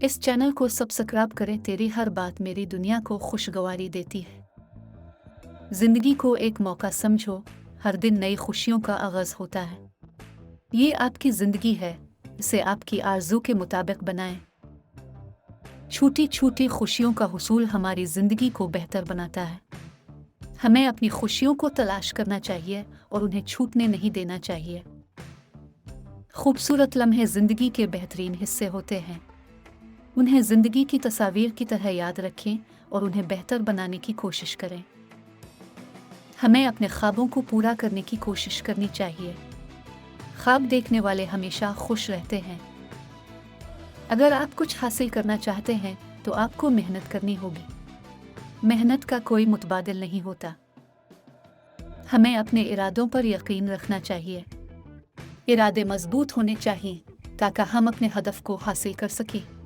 इस चैनल को सब्सक्राइब करें। तेरी हर बात मेरी दुनिया को खुशगवारी देती है। जिंदगी को एक मौका समझो, हर दिन नई खुशियों का आगाज होता है। ये आपकी जिंदगी है, इसे आपकी आरज़ू के मुताबिक बनाएं। छोटी छोटी खुशियों का हुसूल हमारी जिंदगी को बेहतर बनाता है। हमें अपनी खुशियों को तलाश करना चाहिए और उन्हें छूटने नहीं देना चाहिए। खूबसूरत लम्हे जिंदगी के बेहतरीन हिस्से होते हैं। उन्हें जिंदगी की तस्वीर की तरह याद रखें और उन्हें बेहतर बनाने की कोशिश करें। हमें अपने ख्वाबों को पूरा करने की कोशिश करनी चाहिए। ख्वाब देखने वाले हमेशा खुश रहते हैं। अगर आप कुछ हासिल करना चाहते हैं तो आपको मेहनत करनी होगी। मेहनत का कोई मुतबादिल नहीं होता। हमें अपने इरादों पर यकीन रखना चाहिए। इरादे मजबूत होने चाहिए ताकि हम अपने हदफ को हासिल कर सकें।